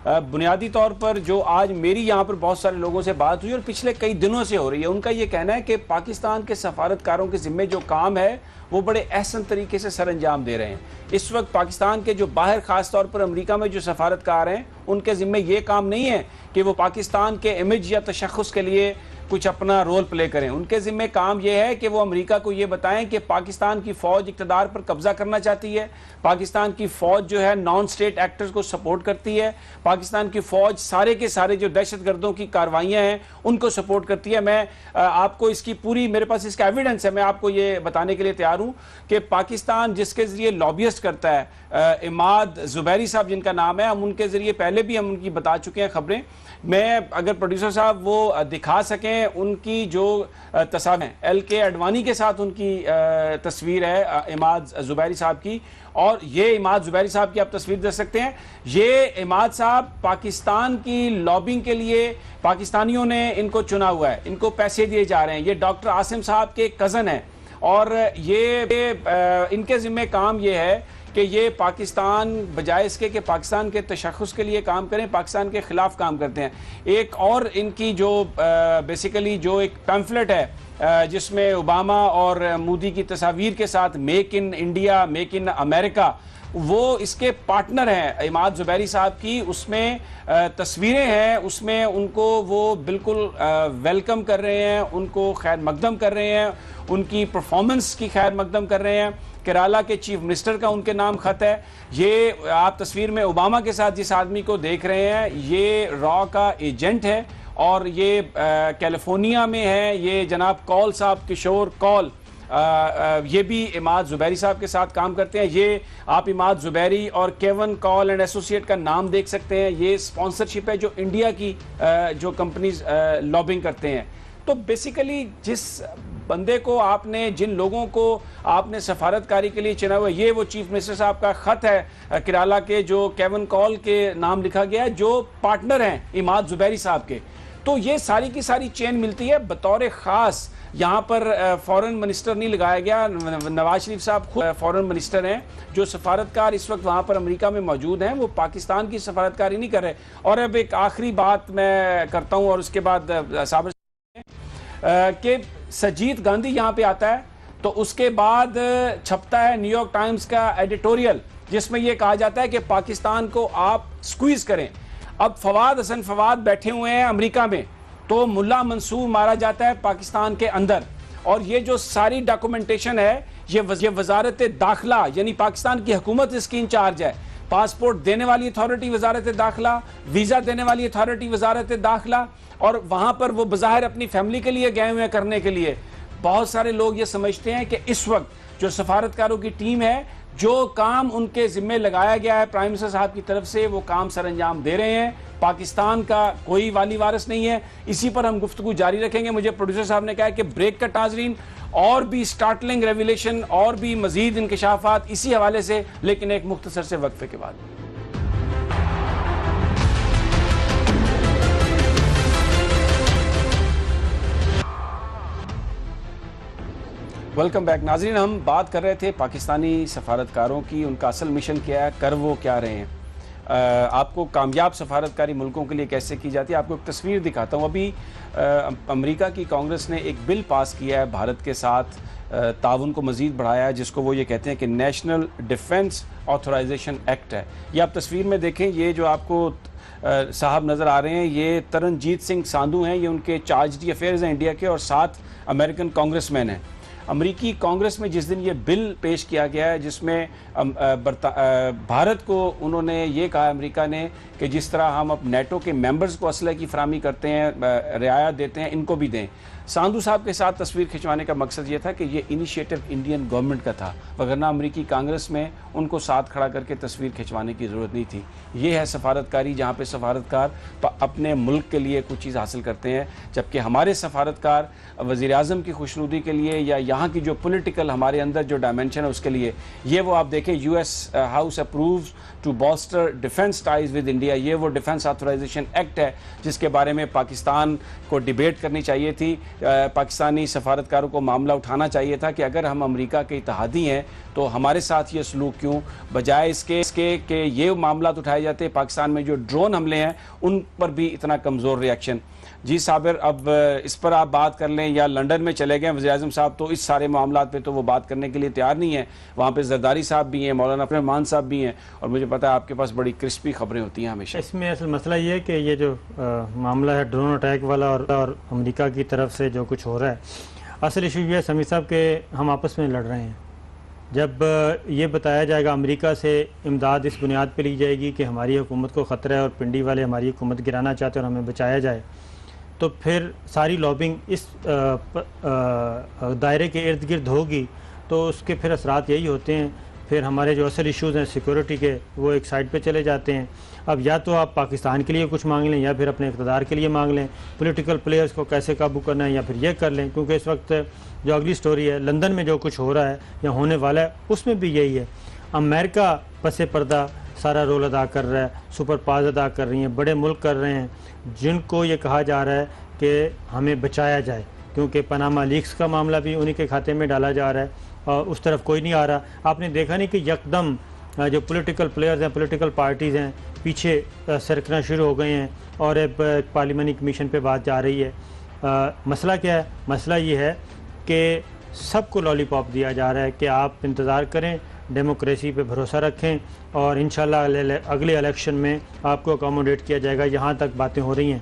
बुनियादी तौर पर जो आज मेरी यहाँ पर बहुत सारे लोगों से बात हुई और पिछले कई दिनों से हो रही है, उनका ये कहना है कि पाकिस्तान के सफारतकारों के जिम्मे जो काम है वो बड़े अहसन तरीके से सर अंजाम दे रहे हैं। इस वक्त पाकिस्तान के जो बाहर ख़ास तौर पर अमेरिका में जो सफारतकार हैं उनके जिम्मे ये काम नहीं है कि वो पाकिस्तान के इमेज या तशख़्ख़ुस के लिए कुछ अपना रोल प्ले करें। उनके ज़िम्मे काम यह है कि वो अमेरिका को ये बताएं कि पाकिस्तान की फ़ौज इक़्तिदार पर कब्ज़ा करना चाहती है, पाकिस्तान की फ़ौज जो है नॉन स्टेट एक्टर्स को सपोर्ट करती है, पाकिस्तान की फ़ौज सारे के सारे जो दहशतगर्दों की कार्रवाइयाँ हैं उनको सपोर्ट करती है। मैं आपको इसकी पूरी, मेरे पास इसका एविडेंस है, मैं आपको ये बताने के लिए तैयार हूँ कि पाकिस्तान जिसके ज़रिए लॉबियस्ट करता है, इमाद ज़ुबैरी साहब जिनका नाम है, हम उनके ज़रिए पहले भी हम उनकी बता चुके हैं खबरें। मैं अगर प्रोड्यूसर साहब वो दिखा सकें उनकी जो तस्वीर LK अडवाणी के साथ उनकी तस्वीर है इमाद ज़ुबैरी साहब की, और ये इमाद ज़ुबैरी साहब की आप तस्वीर देख सकते हैं। ये इमाद साहब पाकिस्तान की लॉबिंग के लिए पाकिस्तानियों ने इनको चुना हुआ है, इनको पैसे दिए जा रहे हैं। ये डॉक्टर आसिम साहब के कज़न हैं और ये इनके ज़िम्मे काम ये है कि ये पाकिस्तान बजाय इसके कि पाकिस्तान के तशख़्ख़ुस के लिए काम करें, पाकिस्तान के ख़िलाफ़ काम करते हैं। एक और इनकी जो बेसिकली जो एक पैम्फलेट है जिसमें ओबामा और मोदी की तस्वीर के साथ make in India, make in America, वो इसके पार्टनर हैं इमाद ज़ुबैरी साहब की। उसमें तस्वीरें हैं, उसमें उनको वो बिल्कुल वेलकम कर रहे हैं, उनको खैर मकदम कर रहे हैं, उनकी परफॉर्मेंस की खैर मकदम कर रहे हैं। केरला के चीफ मिनिस्टर का उनके नाम खत है। ये आप तस्वीर में ओबामा के साथ जिस आदमी को देख रहे हैं ये रॉ का एजेंट है और ये कैलिफोर्निया में है। ये जनाब कौल साहब, किशोर कौल, ये भी इमाद ज़ुबैरी साहब के साथ काम करते हैं। ये आप इमाद ज़ुबैरी और केवन कौल एंड एसोसिएट का नाम देख सकते हैं। ये स्पॉन्सरशिप है जो इंडिया की जो कंपनीज लॉबिंग करते हैं। तो बेसिकली जिस बंदे को आपने, जिन लोगों को आपने सफारतकारी के लिए चुना हुआ, ये वो चीफ मिनिस्टर साहब का खत है केरला के जो केवन कौल के नाम लिखा गया है, जो पार्टनर हैं इमाद ज़ुबैरी साहब के। तो ये सारी की सारी चेन मिलती है। बतौर ख़ास यहाँ पर फॉरेन मिनिस्टर नहीं लगाया गया। नवाज शरीफ साहब खुद फॉरेन मिनिस्टर हैं। जो सफारतकार इस वक्त वहाँ पर अमेरिका में मौजूद हैं वो पाकिस्तान की सफारतकारी नहीं कर रहे। और अब एक आखिरी बात मैं करता हूँ और उसके बाद साबिर कि सजीद गांधी यहाँ पे आता है तो उसके बाद छपता है न्यूयॉर्क टाइम्स का एडिटोरियल जिसमें यह कहा जाता है कि पाकिस्तान को आप स्क्वीज करें। अब फवाद हसन फवाद बैठे हुए हैं अमेरिका में, तो मुल्ला मंसूर मारा जाता है पाकिस्तान के अंदर। और ये जो सारी डॉक्यूमेंटेशन है ये वजारत दाखिला यानी पाकिस्तान की हुकूमत इसकी इंचार्ज है। पासपोर्ट देने वाली अथॉरिटी वजारत दाखिला, वीज़ा देने वाली अथॉरिटी वजारत दाखिला, और वहाँ पर वो बज़ाहिर अपनी फैमिली के लिए गए हुए हैं करने के लिए। बहुत सारे लोग ये समझते हैं कि इस वक्त जो सफारतकारों की टीम है, जो काम उनके ज़िम्मे लगाया गया है प्राइम मिनिस्टर साहब की तरफ से, वो काम सर अंजाम दे रहे हैं। पाकिस्तान का कोई वाली वारिस नहीं है। इसी पर हम गुफ्तगू जारी रखेंगे। मुझे प्रोड्यूसर साहब ने कहा है कि ब्रेक का नाज़रीन, और भी स्टार्टलिंग रेवलेशन और भी मजीद इंकशाफात इसी हवाले से, लेकिन एक मुख्तसर से वक्फे के बाद। वेलकम बैक नाज़रीन। हम बात कर रहे थे पाकिस्तानी सफारतकारों की, उनका असल मिशन क्या है, कर वो क्या रहे हैं, आपको कामयाब सफारतकारी मुल्कों के लिए कैसे की जाती है। आपको एक तस्वीर दिखाता हूँ। अभी अमेरिका की कांग्रेस ने एक बिल पास किया है भारत के साथ ताउन को मज़ीद बढ़ाया है, जिसको वो ये कहते हैं कि नेशनल डिफेंस ऑथराइजेशन एक्ट है। ये आप तस्वीर में देखें, ये जो आपको साहब नज़र आ रहे हैं ये तरनजीत सिंह सांधू हैं। ये उनके चार्ज डी अफेयर्स हैं इंडिया के, और 7 अमेरिकन कांग्रेसमैन हैं। अमेरिकी कांग्रेस में जिस दिन ये बिल पेश किया गया है जिसमें भारत को उन्होंने ये कहा अमेरिका ने कि जिस तरह हम अब नेटो के मेंबर्स को असलहे की फराहमी करते हैं, रियायत देते हैं, इनको भी दें। सांधू साहब के साथ तस्वीर खिंचवाने का मकसद ये था कि ये इनिशिएटिव इंडियन गवर्नमेंट का था, वगरना अमेरिकी कांग्रेस में उनको साथ खड़ा करके तस्वीर खिंचवाने की ज़रूरत नहीं थी। ये है सफारतकारी, जहाँ पे सफारतकार अपने मुल्क के लिए कुछ चीज़ हासिल करते हैं, जबकि हमारे सफारतकार वज़ीर आज़म की खुशनुदी के लिए या यहाँ की जो पॉलिटिकल हमारे अंदर जो डायमेंशन है उसके लिए। ये वो आप देखें, US house approves to bolster defence ties with India. ये वो डिफेंस ऑथराइजेशन एक्ट है जिसके बारे में पाकिस्तान को डिबेट करनी चाहिए थी। पाकिस्तानी सफारतकारों को मामला उठाना चाहिए था कि अगर हम अमेरिका के इत्तेहादी हैं तो हमारे साथ ये सलूक क्यों, बजाय इसके कि ये मामला उठाए जाते। पाकिस्तान में जो ड्रोन हमले हैं उन पर भी इतना कमज़ोर रिएक्शन। जी साबिर, अब इस पर आप बात कर लें या लंदन में चले गए वज़ीर-ए-आज़म साहब, तो इस सारे मामला पे तो वो बात करने के लिए तैयार नहीं है। वहाँ पे जरदारी साहब भी हैं, मौलाना रहमान साहब भी हैं, और मुझे पता है आपके पास बड़ी क्रिस्पी खबरें होती हैं हमेशा। इसमें असल मसला ये है कि ये जो मामला है ड्रोन अटैक वाला और अमेरिका की तरफ से जो कुछ हो रहा है, असल इशू ये है समीर साहब के हम आपस में लड़ रहे हैं। जब ये बताया जाएगा अमेरिका से इमदाद इस बुनियाद पर ली जाएगी कि हमारी हुकूमत को ख़तरा है और पिंडी वाले हमारी हुकूमत गिराना चाहते हैं और हमें बचाया जाए, तो फिर सारी लॉबिंग इस दायरे के इर्द गिर्द होगी, तो उसके फिर असरात यही होते हैं। फिर हमारे जो असल इश्यूज़ हैं सिक्योरिटी के, वो एक साइड पे चले जाते हैं। अब या तो आप पाकिस्तान के लिए कुछ मांग लें या फिर अपने इक़्तिदार के लिए मांग लें, पॉलिटिकल प्लेयर्स को कैसे काबू करना है, या फिर ये कर लें। क्योंकि इस वक्त जो अगली स्टोरी है लंदन में जो कुछ हो रहा है या होने वाला है, उसमें भी यही है। अमेरिका पसे पर्दा सारा रोल अदा कर रहा है, सुपर पावर्स अदा कर रही हैं, बड़े मुल्क कर रहे हैं, जिनको ये कहा जा रहा है कि हमें बचाया जाए, क्योंकि पनामा लीक्स का मामला भी उन्हीं के खाते में डाला जा रहा है और उस तरफ कोई नहीं आ रहा। आपने देखा नहीं कि यकदम जो पॉलिटिकल प्लेयर्स हैं, पॉलिटिकल पार्टीज़ हैं, पीछे सरकना शुरू हो गए हैं और पार्लियामानी कमीशन पे बात जा रही है। मसला क्या है? मसला ये है कि सबको लॉलीपॉप दिया जा रहा है कि आप इंतज़ार करें, डेमोक्रेसी पे भरोसा रखें और इंशाल्लाह अगले इलेक्शन में आपको अकोमोडेट किया जाएगा। यहाँ तक बातें हो रही हैं।